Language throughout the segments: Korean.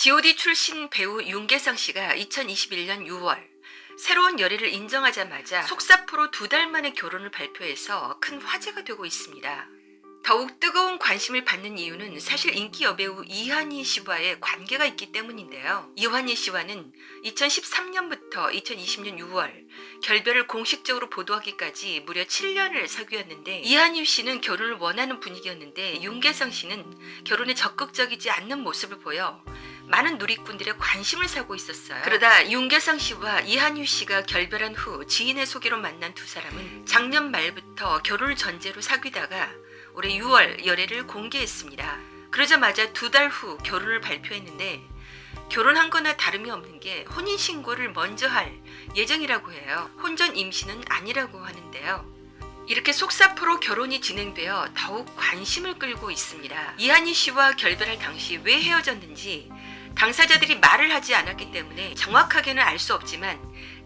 G.O.D 출신 배우 윤계상 씨가 2021년 6월 새로운 열애를 인정하자마자 속사포로 2달 만에 결혼을 발표해서 큰 화제가 되고 있습니다. 더욱 뜨거운 관심을 받는 이유는 사실 인기 여배우 이한희 씨와의 관계가 있기 때문인데요. 이한희 씨와는 2013년부터 2020년 6월 결별을 공식적으로 보도하기까지 무려 7년을 사귀었는데, 이한희 씨는 결혼을 원하는 분위기였는데 윤계상 씨는 결혼에 적극적이지 않는 모습을 보여 많은 누리꾼들의 관심을 사고 있었어요. 그러다 윤계상 씨와 이한희 씨가 결별한 후 지인의 소개로 만난 두 사람은 작년 말부터 결혼을 전제로 사귀다가 올해 6월 열애를 공개했습니다. 그러자마자 2달 후 결혼을 발표했는데, 결혼한 거나 다름이 없는 게 혼인신고를 먼저 할 예정이라고 해요. 혼전 임신은 아니라고 하는데요. 이렇게 속사포로 결혼이 진행되어 더욱 관심을 끌고 있습니다. 이한희 씨와 결별할 당시 왜 헤어졌는지 당사자들이 말을 하지 않았기 때문에 정확하게는 알 수 없지만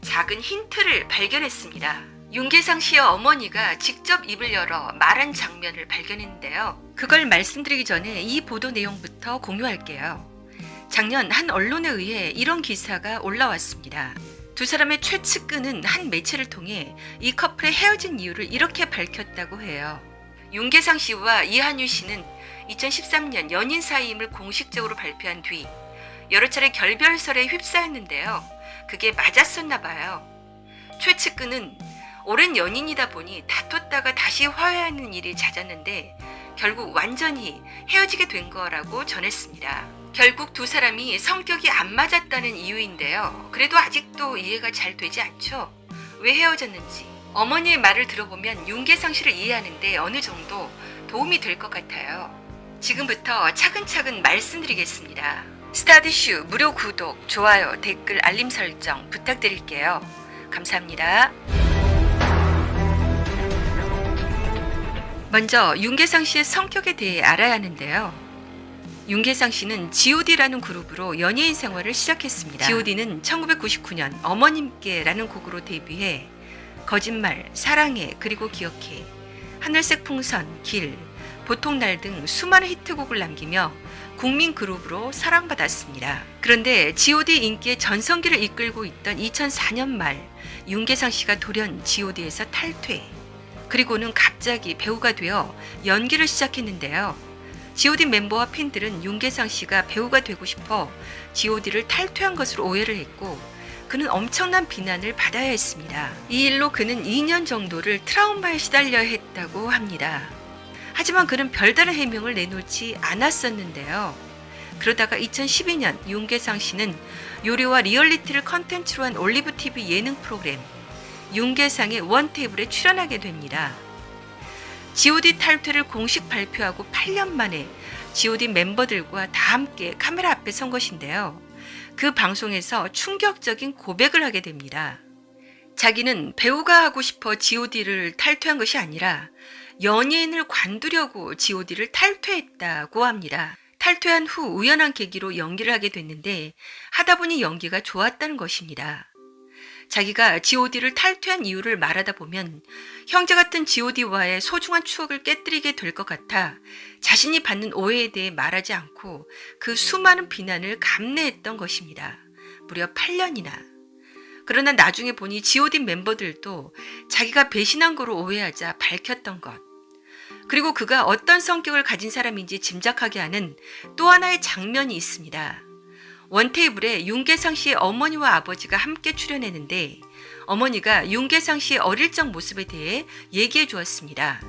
작은 힌트를 발견했습니다. 윤계상 씨의 어머니가 직접 입을 열어 말한 장면을 발견했는데요. 그걸 말씀드리기 전에 이 보도 내용부터 공유할게요. 작년 한 언론에 의해 이런 기사가 올라왔습니다. 두 사람의 최측근은 한 매체를 통해 이 커플의 헤어진 이유를 이렇게 밝혔다고 해요. 윤계상 씨와 이한희 씨는 2013년 연인 사이임을 공식적으로 발표한 뒤 여러 차례 결별설에 휩싸였는데요. 그게 맞았었나 봐요. 최측근은 오랜 연인이다 보니 다퉜다가 다시 화해하는 일이 잦았는데 결국 완전히 헤어지게 된 거라고 전했습니다. 결국 두 사람이 성격이 안 맞았다는 이유인데요. 그래도 아직도 이해가 잘 되지 않죠? 왜 헤어졌는지. 어머니의 말을 들어보면 윤계상 씨를 이해하는데 어느 정도 도움이 될 것 같아요. 지금부터 차근차근 말씀드리겠습니다. 스타디슈 무료 구독, 좋아요, 댓글, 알림 설정 부탁드릴게요. 감사합니다. 먼저 윤계상 씨의 성격에 대해 알아야 하는데요. 윤계상 씨는 G.O.D라는 그룹으로 연예인 생활을 시작했습니다. G.O.D는 1999년 어머님께라는 곡으로 데뷔해 거짓말, 사랑해, 그리고 기억해, 하늘색 풍선, 길, 보통날 등 수많은 히트곡을 남기며 국민 그룹으로 사랑받았습니다. 그런데 G.O.D 인기의 전성기를 이끌고 있던 2004년 말 윤계상 씨가 돌연 G.O.D에서 탈퇴, 그리고는 갑자기 배우가 되어 연기를 시작했는데요. G.O.D 멤버와 팬들은 윤계상 씨가 배우가 되고 싶어 G.O.D를 탈퇴한 것으로 오해를 했고, 그는 엄청난 비난을 받아야 했습니다. 이 일로 그는 2년 정도를 트라우마에 시달려야 했다고 합니다. 하지만 그는 별다른 해명을 내놓지 않았었는데요. 그러다가 2012년 윤계상 씨는 요리와 리얼리티를 컨텐츠로 한 올리브 TV 예능 프로그램 윤계상의 원테이블에 출연하게 됩니다. G.O.D 탈퇴를 공식 발표하고 8년 만에 G.O.D 멤버들과 다 함께 카메라 앞에 선 것인데요. 그 방송에서 충격적인 고백을 하게 됩니다. 자기는 배우가 하고 싶어 G.O.D를 탈퇴한 것이 아니라 연예인을 관두려고 G.O.D를 탈퇴했다고 합니다. 탈퇴한 후 우연한 계기로 연기를 하게 됐는데 하다 보니 연기가 좋았다는 것입니다. 자기가 G.O.D를 탈퇴한 이유를 말하다 보면 형제 같은 G.O.D와의 소중한 추억을 깨뜨리게 될 것 같아 자신이 받는 오해에 대해 말하지 않고 그 수많은 비난을 감내했던 것입니다. 무려 8년이나. 그러나 나중에 보니 G.O.D 멤버들도 자기가 배신한 거로 오해하자 밝혔던 것. 그리고 그가 어떤 성격을 가진 사람인지 짐작하게 하는 또 하나의 장면이 있습니다. 원테이블에 윤계상 씨의 어머니와 아버지가 함께 출연했는데 어머니가 윤계상 씨의 어릴 적 모습에 대해 얘기해 주었습니다.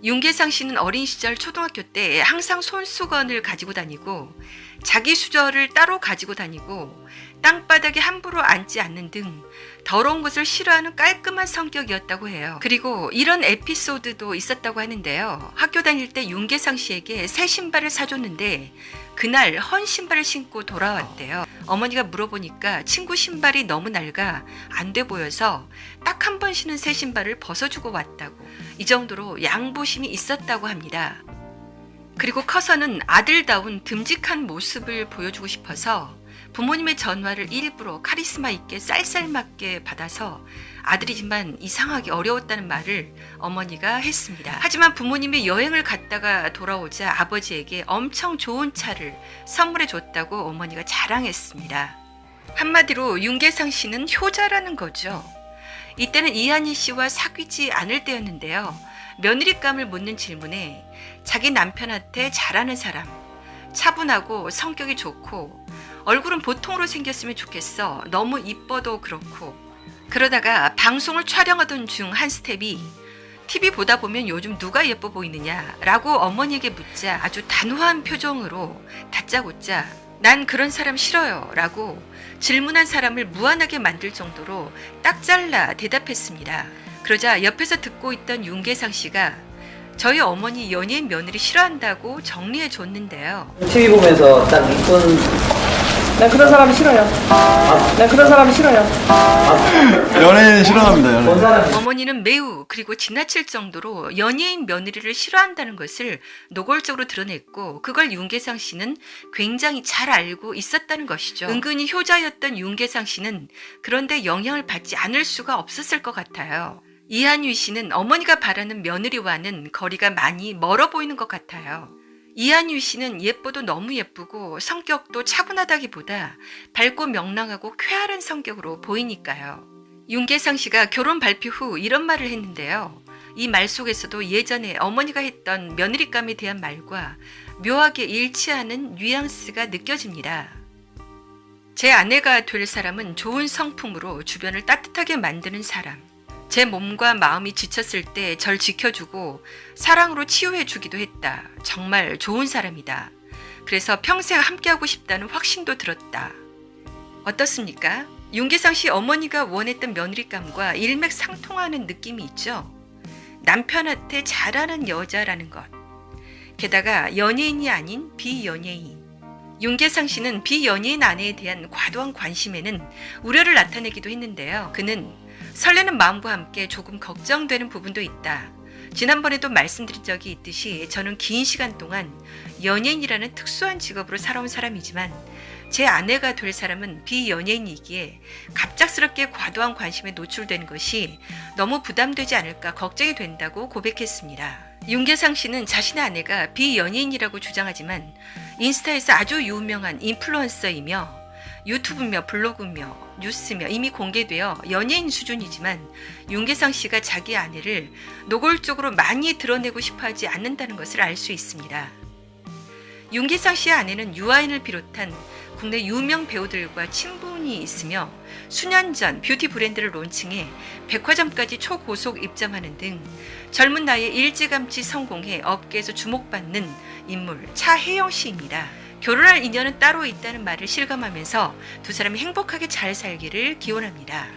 윤계상 씨는 어린 시절 초등학교 때 항상 손수건을 가지고 다니고 자기 수저를 따로 가지고 다니고 땅바닥에 함부로 앉지 않는 등 더러운 것을 싫어하는 깔끔한 성격이었다고 해요. 그리고 이런 에피소드도 있었다고 하는데요. 학교 다닐 때 윤계상 씨에게 새 신발을 사줬는데 그날 헌 신발을 신고 돌아왔대요. 어머니가 물어보니까 친구 신발이 너무 낡아 안 돼 보여서 딱 한 번 신은 새 신발을 벗어주고 왔다고. 이 정도로 양보심이 있었다고 합니다. 그리고 커서는 아들다운 듬직한 모습을 보여주고 싶어서 부모님의 전화를 일부러 카리스마 있게 쌀쌀맞게 받아서 아들이지만 이상하게 어려웠다는 말을 어머니가 했습니다. 하지만 부모님이 여행을 갔다가 돌아오자 아버지에게 엄청 좋은 차를 선물해 줬다고 어머니가 자랑했습니다. 한마디로 윤계상 씨는 효자라는 거죠. 이때는 이한희 씨와 사귀지 않을 때였는데요. 며느리감을 묻는 질문에 자기 남편한테 잘하는 사람, 차분하고 성격이 좋고 얼굴은 보통으로 생겼으면 좋겠어. 너무 이뻐도 그렇고. 그러다가 방송을 촬영하던 중 한 스텝이 TV 보다 보면 요즘 누가 예뻐 보이느냐 라고 어머니에게 묻자 아주 단호한 표정으로 다짜고짜 난 그런 사람 싫어요 라고 질문한 사람을 무안하게 만들 정도로 딱 잘라 대답했습니다. 그러자 옆에서 듣고 있던 윤계상 씨가 저희 어머니 연예인 며느리 싫어한다고 정리해 줬는데요. TV 보면서 딱 이쁜 난 그런 사람 싫어요. 난 그런 사람 싫어요. 연예인 싫어합니다. 연예인. 본 사람 어머니는 매우 그리고 지나칠 정도로 연예인 며느리를 싫어한다는 것을 노골적으로 드러냈고 그걸 윤계상 씨는 굉장히 잘 알고 있었다는 것이죠. 은근히 효자였던 윤계상 씨는 그런데 영향을 받지 않을 수가 없었을 것 같아요. 이한유 씨는 어머니가 바라는 며느리와는 거리가 많이 멀어 보이는 것 같아요. 이한유 씨는 예뻐도 너무 예쁘고 성격도 차분하다기보다 밝고 명랑하고 쾌활한 성격으로 보이니까요. 윤계상 씨가 결혼 발표 후 이런 말을 했는데요. 이 말 속에서도 예전에 어머니가 했던 며느리감에 대한 말과 묘하게 일치하는 뉘앙스가 느껴집니다. 제 아내가 될 사람은 좋은 성품으로 주변을 따뜻하게 만드는 사람. 제 몸과 마음이 지쳤을 때 절 지켜주고 사랑으로 치유해주기도 했다. 정말 좋은 사람이다. 그래서 평생 함께하고 싶다는 확신도 들었다. 어떻습니까? 윤계상 씨 어머니가 원했던 며느리감과 일맥상통하는 느낌이 있죠. 남편한테 잘하는 여자라는 것. 게다가 연예인이 아닌 비연예인. 윤계상 씨는 비연예인 아내에 대한 과도한 관심에는 우려를 나타내기도 했는데요. 그는 설레는 마음과 함께 조금 걱정되는 부분도 있다. 지난번에도 말씀드린 적이 있듯이 저는 긴 시간 동안 연예인이라는 특수한 직업으로 살아온 사람이지만 제 아내가 될 사람은 비연예인이기에 갑작스럽게 과도한 관심에 노출되는 것이 너무 부담되지 않을까 걱정이 된다고 고백했습니다. 윤계상 씨는 자신의 아내가 비연예인이라고 주장하지만 인스타에서 아주 유명한 인플루언서이며 유튜브며 블로그며 뉴스며 이미 공개되어 연예인 수준이지만 윤계상 씨가 자기 아내를 노골적으로 많이 드러내고 싶어하지 않는다는 것을 알 수 있습니다. 윤계상 씨의 아내는 유아인을 비롯한 국내 유명 배우들과 친분이 있으며 수년 전 뷰티 브랜드를 론칭해 백화점까지 초고속 입점하는 등 젊은 나이에 일찌감치 성공해 업계에서 주목받는 인물 차혜영 씨입니다. 결혼할 인연은 따로 있다는 말을 실감하면서 두 사람이 행복하게 잘 살기를 기원합니다.